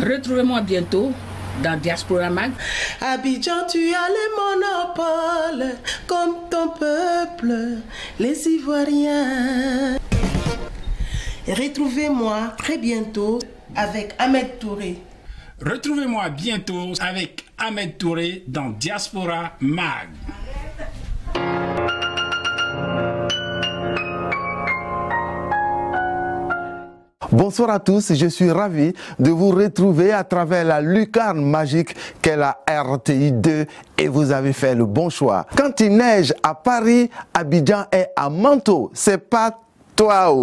Retrouvez-moi bientôt dans Diaspora Mag. Abidjan, tu as le monopole, comme ton peuple, les Ivoiriens. Retrouvez-moi très bientôt avec Ahmed Touré. Retrouvez-moi bientôt avec Ahmed Touré dans Diaspora Mag. Bonsoir à tous, je suis ravi de vous retrouver à travers la lucarne magique qu'est la RTI 2 et vous avez fait le bon choix. Quand il neige à Paris, Abidjan est à manteau, c'est pas toi.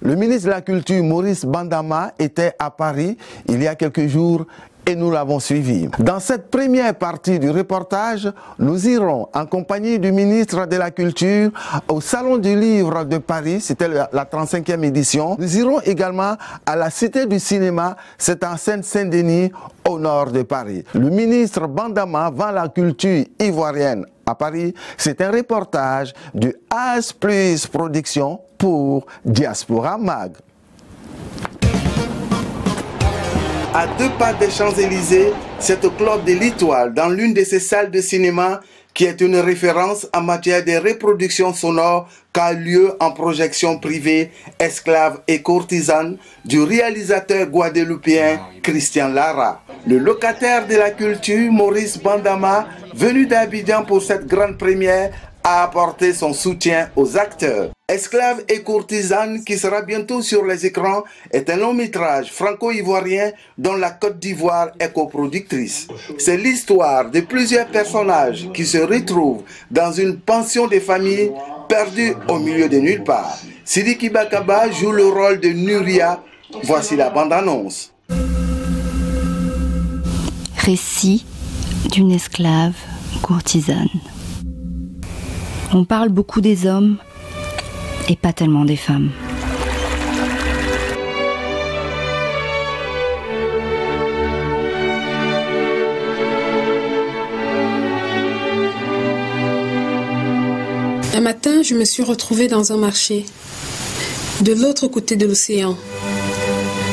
Le ministre de la Culture, Maurice Bandama, était à Paris il y a quelques jours et nous l'avons suivi. Dans cette première partie du reportage, nous irons en compagnie du ministre de la Culture au Salon du Livre de Paris, c'était la 35e édition. Nous irons également à la Cité du Cinéma, c'est en Seine-Saint-Denis, au nord de Paris. Le ministre Bandama vend la culture ivoirienne à Paris. C'est un reportage du As Plus Production pour Diaspora Mag. À 2 pas des Champs-Élysées, c'est au Club de l'Étoile, dans l'une de ces salles de cinéma, qui est une référence en matière de reproduction sonore qu'a lieu en projection privée, esclave et courtisane du réalisateur guadeloupéen Christian Lara. Le locataire de la culture, Maurice Bandama, venu d'Abidjan pour cette grande première, a apporté son soutien aux acteurs. Esclave et courtisane, qui sera bientôt sur les écrans, est un long métrage franco-ivoirien dont la Côte d'Ivoire est coproductrice. C'est l'histoire de plusieurs personnages qui se retrouvent dans une pension de famille perdue au milieu de nulle part. Sidiki Bakaba joue le rôle de Nuria. Voici la bande-annonce. Récit d'une esclave courtisane. On parle beaucoup des hommes et pas tellement des femmes. Un matin, je me suis retrouvée dans un marché, de l'autre côté de l'océan,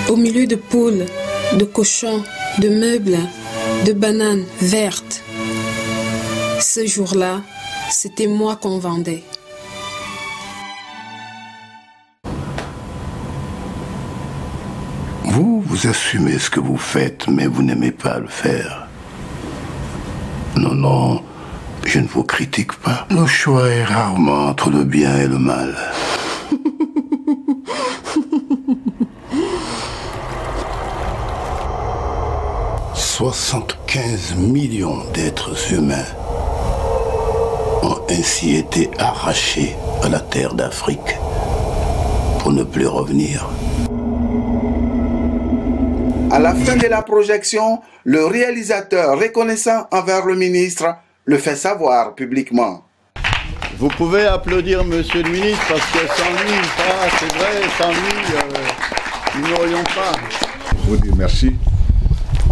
au milieu de poules, de cochons, de meubles, de bananes vertes. Ce jour-là, c'était moi qu'on vendait. Vous assumez ce que vous faites, mais vous n'aimez pas le faire. Non, non, je ne vous critique pas. Le choix est rarement entre le bien et le mal. 75 millions d'êtres humains ont ainsi été arrachés à la terre d'Afrique pour ne plus revenir. À la fin de la projection, le réalisateur, reconnaissant envers le ministre, le fait savoir publiquement. Vous pouvez applaudir Monsieur le ministre parce que sans lui, c'est vrai, sans lui, nous n'aurions pas. Je vous dis merci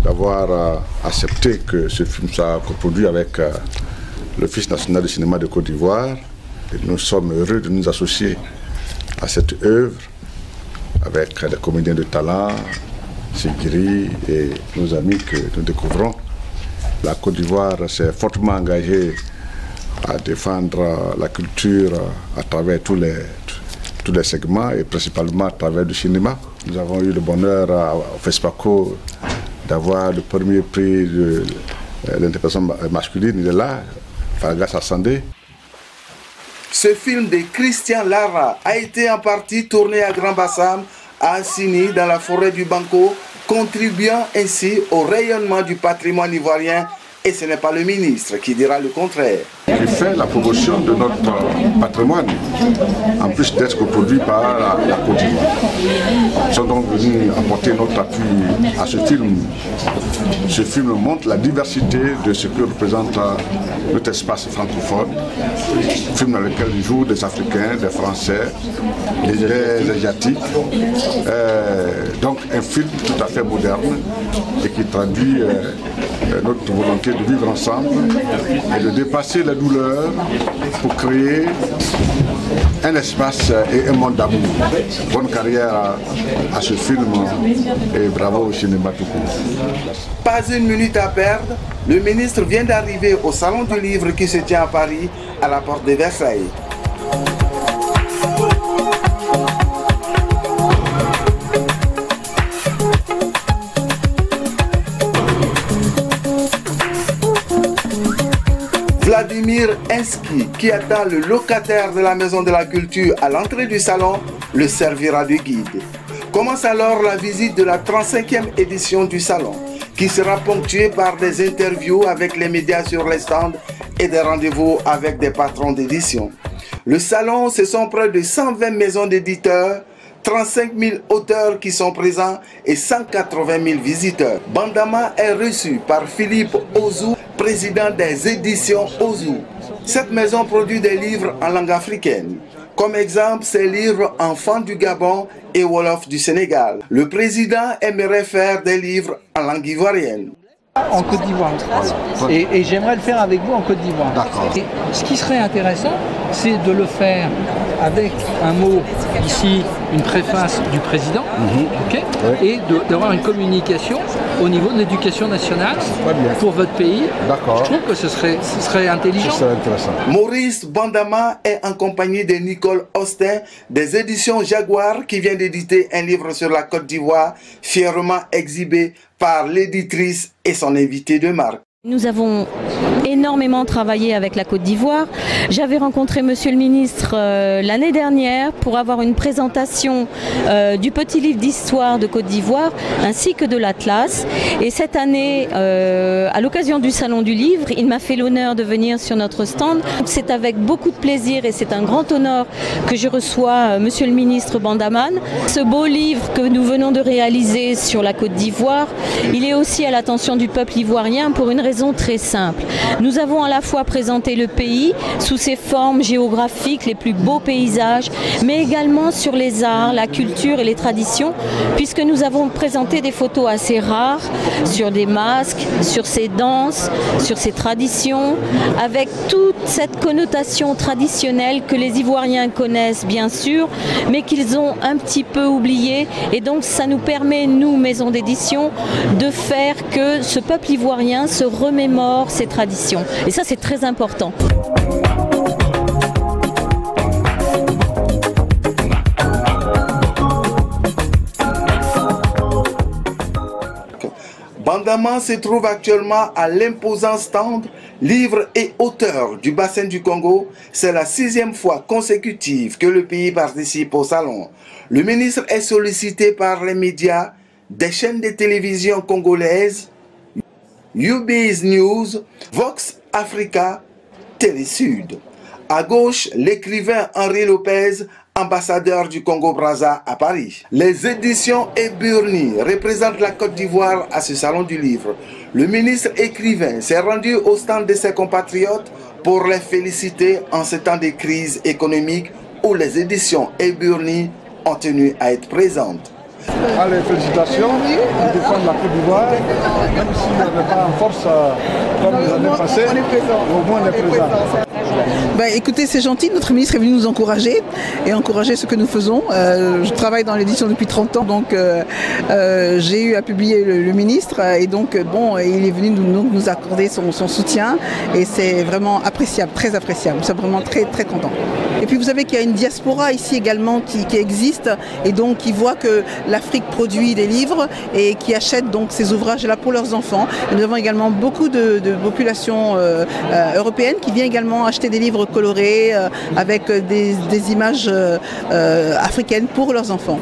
d'avoir accepté que ce film soit coproduit avec l'Office national du cinéma de Côte d'Ivoire. Nous sommes heureux de nous associer à cette œuvre avec des comédiens de talent, Sigiri et nos amis que nous découvrons. La Côte d'Ivoire s'est fortement engagée à défendre la culture à travers tous les segments et principalement à travers le cinéma. Nous avons eu le bonheur au FESPACO d'avoir le premier prix de l'interprétation masculine. Il est là, Fargas Assandé. Ce film de Christian Lara a été en partie tourné à Grand Bassam, à Assini, dans la forêt du Banco, contribuant ainsi au rayonnement du patrimoine ivoirien Et ce n'est pas le ministre qui dira le contraire. Qui fait la promotion de notre patrimoine, en plus d'être produit par la Côte d'Ivoire. Nous sommes donc venus apporter notre appui à ce film. Ce film montre la diversité de ce que représente notre espace francophone. Un film dans lequel jouent des Africains, des Français, des Asiatiques. Donc un film tout à fait moderne et qui traduit notre volonté de vivre ensemble et de dépasser la douleur pour créer un espace et un monde d'amour. Bonne carrière à ce film et bravo au cinéma tout court. Pas une minute à perdre, le ministre vient d'arriver au Salon du Livre qui se tient à Paris, à la porte de Versailles. Vladimir Insky, qui attend le locataire de la Maison de la Culture à l'entrée du salon, le servira de guide. Commence alors la visite de la 35e édition du salon, qui sera ponctuée par des interviews avec les médias sur les stands et des rendez-vous avec des patrons d'édition. Le salon, ce sont près de 120 maisons d'éditeurs, 35 000 auteurs qui sont présents et 180 000 visiteurs. Bandama est reçu par Philippe Ozou, président des éditions Ozou. Cette maison produit des livres en langue africaine. Comme exemple, ces livres Enfants du Gabon et Wolof du Sénégal. Le président aimerait faire des livres en langue ivoirienne. En Côte d'Ivoire. Et j'aimerais le faire avec vous en Côte d'Ivoire. Et ce qui serait intéressant, c'est de le faire avec un mot, ici, une préface du président, et d'avoir une communication au niveau de l'éducation nationale pour votre pays. Je trouve que ce serait intelligent. Ce serait intéressant. Maurice Bandama est en compagnie de Nicole Austin des éditions Jaguar qui vient d'éditer un livre sur la Côte d'Ivoire, fièrement exhibé par l'éditrice et son invité de marque. Nous avons énormément travaillé avec la Côte d'Ivoire. J'avais rencontré Monsieur le ministre l'année dernière pour avoir une présentation du petit livre d'histoire de Côte d'Ivoire ainsi que de l'Atlas. Et cette année, à l'occasion du Salon du Livre, il m'a fait l'honneur de venir sur notre stand. C'est avec beaucoup de plaisir et c'est un grand honneur que je reçois Monsieur le ministre Bandaman. Ce beau livre que nous venons de réaliser sur la Côte d'Ivoire, il est aussi à l'attention du peuple ivoirien pour une raison très simple. Nous avons à la fois présenté le pays sous ses formes géographiques, les plus beaux paysages, mais également sur les arts, la culture et les traditions, puisque nous avons présenté des photos assez rares sur des masques, sur ces danses, sur ces traditions, avec toute cette connotation traditionnelle que les Ivoiriens connaissent bien sûr, mais qu'ils ont un petit peu oubliée. Et donc ça nous permet, nous, maison d'édition, de faire que ce peuple ivoirien se remémore ses traditions. Et ça, c'est très important. Bandama se trouve actuellement à l'imposant stand Livres et auteurs du bassin du Congo. C'est la 6e fois consécutive que le pays participe au salon. Le ministre est sollicité par les médias, des chaînes de télévision congolaises, UBS News, Vox Africa, Télé-Sud. À gauche, l'écrivain Henri Lopez, ambassadeur du Congo-Brazza à Paris. Les éditions Eburni représentent la Côte d'Ivoire à ce salon du livre. Le ministre écrivain s'est rendu au stand de ses compatriotes pour les féliciter en ce temps de crise économique où les éditions Eburni ont tenu à être présentes. Allez, félicitations, ils défendent la Côte d'Ivoire, même si on n'est pas en force comme les années passées, au moins on est présent. Ben, écoutez, c'est gentil, notre ministre est venu nous encourager et encourager ce que nous faisons. Je travaille dans l'édition depuis 30 ans, donc j'ai eu à publier le ministre et donc bon, il est venu nous accorder son soutien et c'est vraiment appréciable, très appréciable. Nous sommes vraiment très très contents. Et puis vous savez qu'il y a une diaspora ici également qui existe et donc qui voit que l'Afrique produit des livres et qui achète donc ces ouvrages-là pour leurs enfants. Et nous avons également beaucoup de populations européennes qui viennent également acheter des livres colorés avec des images africaines pour leurs enfants.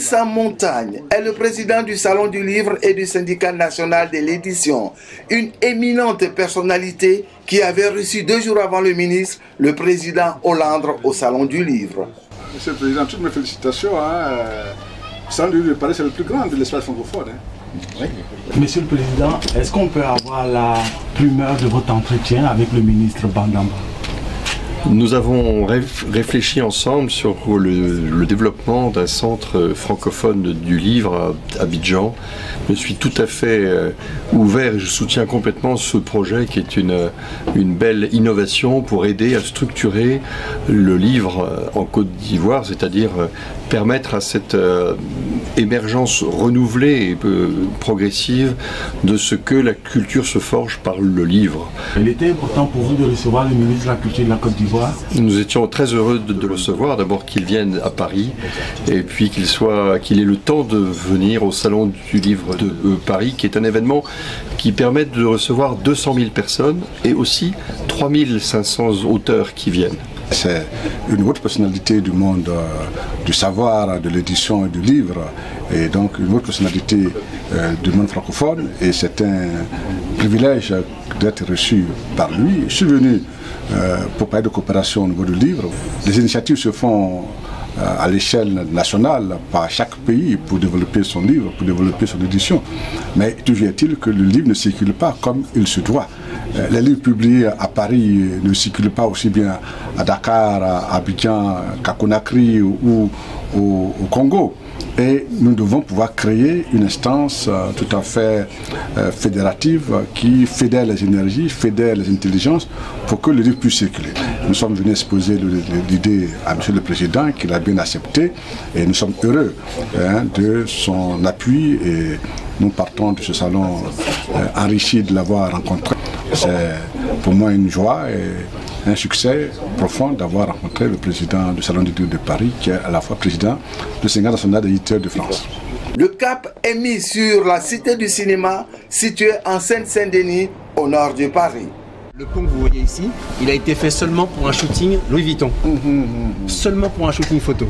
Moussa Montagne est le président du Salon du Livre et du Syndicat national de l'édition, une éminente personnalité qui avait reçu 2 jours avant le ministre, le président Hollande au Salon du Livre. Monsieur le Président, toutes mes félicitations. Le Salon du Livre de Paris, c'est le plus grand de l'espace francophone. Oui. Monsieur le Président, est-ce qu'on peut avoir la primeur de votre entretien avec le ministre Bandamba? Nous avons réfléchi ensemble sur le développement d'un centre francophone du livre à Abidjan. Je suis tout à fait ouvert et je soutiens complètement ce projet qui est une belle innovation pour aider à structurer le livre en Côte d'Ivoire, c'est-à-dire permettre à cette émergence renouvelée et progressive de ce que la culture se forge par le livre. Il était important pour vous de recevoir le ministre de la Culture de la Côte d'Ivoire. Nous étions très heureux de le recevoir, d'abord qu'il vienne à Paris et puis qu'il ait le temps de venir au Salon du Livre de Paris, qui est un événement qui permet de recevoir 200 000 personnes et aussi 3 500 auteurs qui viennent. C'est une autre personnalité du monde du savoir, de l'édition et du livre, et donc une autre personnalité du monde francophone, et c'est un privilège d'être reçu par lui. Je suis venu pour parler de coopération au niveau du livre. Les initiatives se font à l'échelle nationale par chaque pays pour développer son livre, pour développer son édition. Mais toujours est-il que le livre ne circule pas comme il se doit. Les livres publiés à Paris ne circulent pas aussi bien à Dakar, à Abidjan, qu'à Conakry ou au Congo. Et nous devons pouvoir créer une instance tout à fait fédérative qui fédère les énergies, fédère les intelligences pour que le livre puisse circuler. Nous sommes venus exposer l'idée à Monsieur le Président, qui l'a bien accepté, et nous sommes heureux de son appui, et nous partons de ce salon enrichi de l'avoir rencontré. C'est pour moi une joie et un succès profond d'avoir rencontré le président du Salon du Livre de Paris, qui est à la fois président du Syndicat national des éditeurs de France. Le cap est mis sur la Cité du cinéma, située en Seine-Saint-Denis, au nord de Paris. Le pont que vous voyez ici, il a été fait seulement pour un shooting Louis Vuitton. Seulement pour un shooting photo.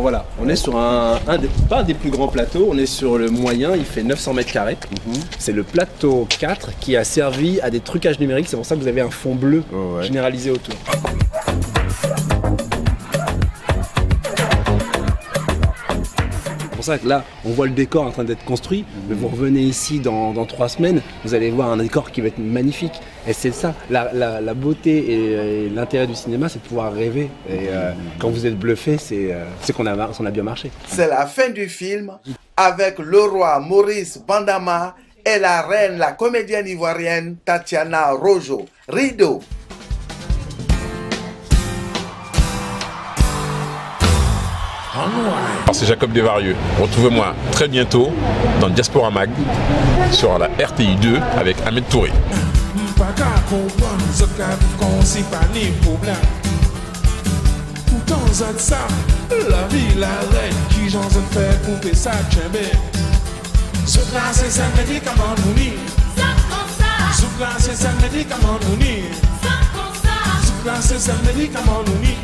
Voilà, on est sur pas un des plus grands plateaux, on est sur le moyen, il fait 900 mètres carrés. C'est le plateau 4 qui a servi à des trucages numériques, c'est pour ça que vous avez un fond bleu généralisé autour. C'est pour ça que là, on voit le décor en train d'être construit, mais vous revenez ici dans 3 semaines, vous allez voir un décor qui va être magnifique. Et c'est ça, la beauté et l'intérêt du cinéma, c'est de pouvoir rêver. Et quand vous êtes bluffé, c'est qu'on a bien marché. C'est la fin du film avec le roi Maurice Bandama et la reine, la comédienne ivoirienne Tatiana Rojo. Rideau. C'est Jacob Desvarieux. Retrouvez-moi très bientôt dans Diaspora Mag sur la RTI 2 avec Ahmed Touré. La vie, la reine, qui j'en ai fait couper sa tchèbe. Ce classe, c'est un médicament nouni. Ce classe, c'est un médicament nouni. Ce classe, c'est un médicament nouni.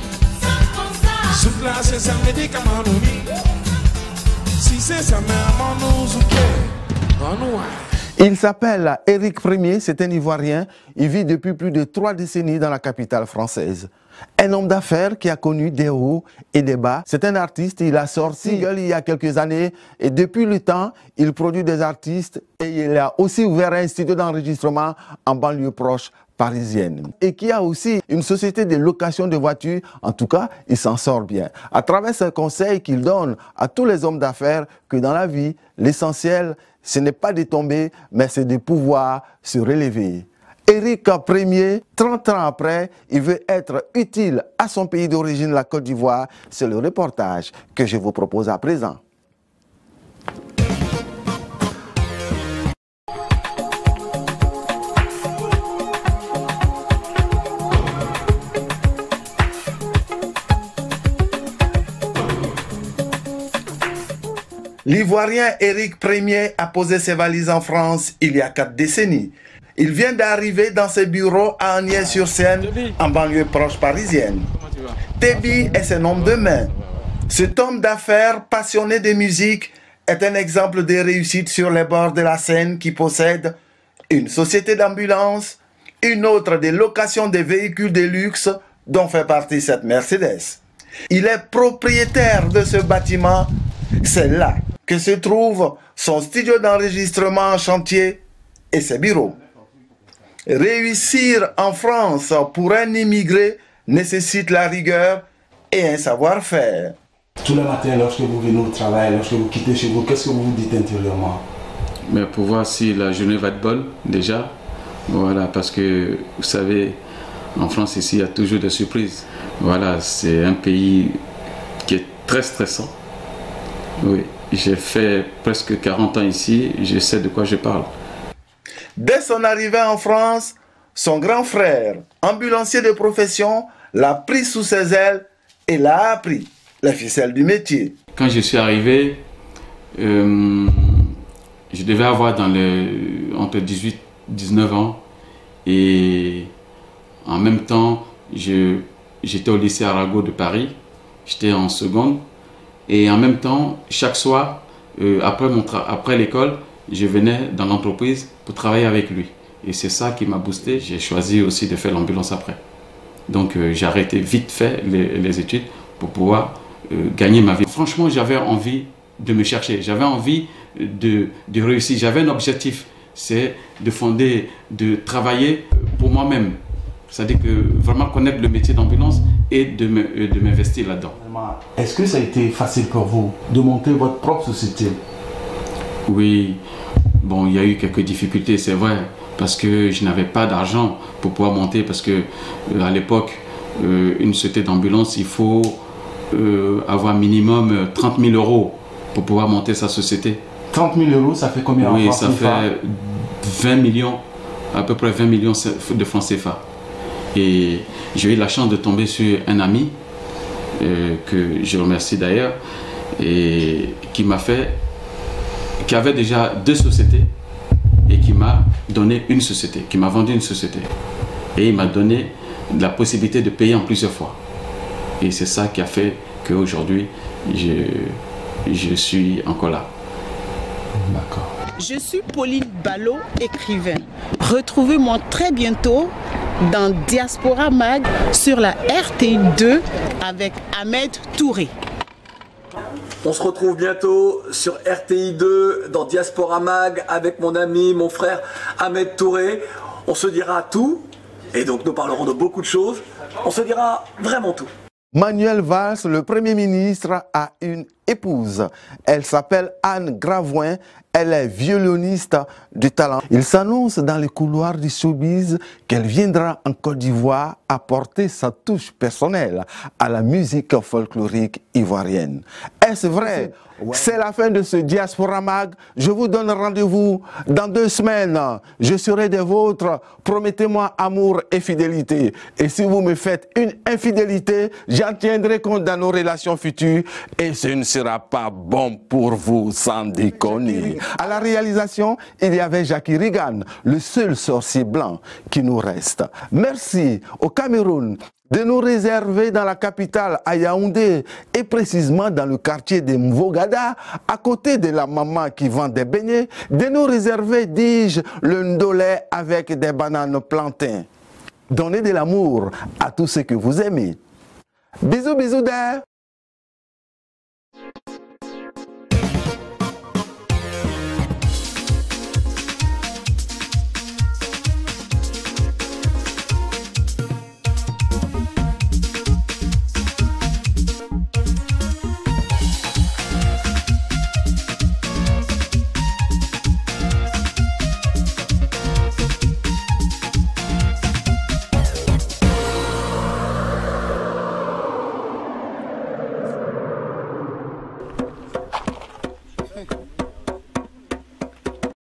Ce classe, c'est un médicament nouni. Si c'est sa mère, mon nous, Il s'appelle Éric Premier, c'est un Ivoirien. Il vit depuis plus de 3 décennies dans la capitale française. Un homme d'affaires qui a connu des hauts et des bas. C'est un artiste, il a sorti il y a quelques années et depuis le temps, il produit des artistes et il a aussi ouvert un studio d'enregistrement en banlieue proche parisienne. Et qui a aussi une société de location de voitures. En tout cas, il s'en sort bien. À travers ce conseil qu'il donne à tous les hommes d'affaires que dans la vie, l'essentiel, ce n'est pas de tomber, mais c'est de pouvoir se relever. Éric Premier, 30 ans après, il veut être utile à son pays d'origine, la Côte d'Ivoire. C'est le reportage que je vous propose à présent. L'Ivoirien Éric Ier a posé ses valises en France il y a 4 décennies. Il vient d'arriver dans ses bureaux à Agnières-sur-Seine, en banlieue proche parisienne. Tébi est son nom de main. Cet homme d'affaires passionné de musique est un exemple de réussite sur les bords de la Seine qui possède une société d'ambulance, une autre de location de véhicules de luxe dont fait partie cette Mercedes. Il est propriétaire de ce bâtiment. C'est là que se trouve son studio d'enregistrement en chantier et ses bureaux. Réussir en France pour un immigré nécessite la rigueur et un savoir-faire. Tous les matins, lorsque vous venez au travail, lorsque vous quittez chez vous, qu'est-ce que vous vous dites intérieurement? Mais pour voir si la journée va être bonne, déjà. Voilà, parce que, vous savez, en France, ici, il y a toujours des surprises. Voilà, c'est un pays qui est très stressant. Oui, j'ai fait presque 40 ans ici, je sais de quoi je parle. Dès son arrivée en France, son grand frère, ambulancier de profession, l'a pris sous ses ailes et l'a appris les ficelles du métier. Quand je suis arrivé, je devais avoir entre 18 et 19 ans. Et en même temps, j'étais au lycée Arago de Paris. J'étais en seconde. Et en même temps, chaque soir, après l'école, je venais dans l'entreprise pour travailler avec lui. Et c'est ça qui m'a boosté. J'ai choisi aussi de faire l'ambulance après. Donc j'ai arrêté vite fait les études pour pouvoir gagner ma vie. Franchement, j'avais envie de me chercher. J'avais envie de réussir. J'avais un objectif. C'est de travailler pour moi-même. C'est-à-dire que vraiment connaître le métier d'ambulance et de m'investir là-dedans. Est-ce que ça a été facile pour vous de monter votre propre société? Oui, bon, il y a eu quelques difficultés, c'est vrai, parce que je n'avais pas d'argent pour pouvoir monter, parce que à l'époque, une société d'ambulance, il faut avoir minimum 30 000 € pour pouvoir monter sa société. 30 000 €, ça fait combien? Oui, ça fait 20 millions, à peu près 20 millions de francs CFA. Et j'ai eu la chance de tomber sur un ami, que je remercie d'ailleurs, et qui avait déjà 2 sociétés et qui m'a donné une société, qui m'a vendu une société. Et il m'a donné la possibilité de payer en plusieurs fois. Et c'est ça qui a fait qu'aujourd'hui, je suis encore là. D'accord. Je suis Pauline Ballot, écrivain. Retrouvez-moi très bientôt dans Diaspora Mag sur la RTI 2 avec Ahmed Touré. On se retrouve bientôt sur RTI 2 dans Diaspora Mag avec mon ami, mon frère Ahmed Touré. On se dira tout et donc nous parlerons de beaucoup de choses. On se dira vraiment tout. Manuel Valls, le Premier ministre, a une épouse. Elle s'appelle Anne Gravoin. Elle est violoniste de talent. Il s'annonce dans les couloirs du showbiz qu'elle viendra en Côte d'Ivoire apporter sa touche personnelle à la musique folklorique ivoirienne. Est-ce vrai? C'est la fin de ce Diaspora Mag. Je vous donne rendez-vous dans 2 semaines. Je serai des vôtres. Promettez-moi amour et fidélité. Et si vous me faites une infidélité, j'en tiendrai compte dans nos relations futures. Et ce ne sera pas bon pour vous, sans déconner. À la réalisation, il y avait Jackie Regan, le seul sorcier blanc qui nous reste. Merci au Cameroun de nous réserver dans la capitale à Yaoundé et précisément dans le quartier de Mvogada, à côté de la maman qui vend des beignets, de nous réserver, dis-je, le ndolé avec des bananes plantains. Donnez de l'amour à tous ceux que vous aimez. Bisous, bisous d'air.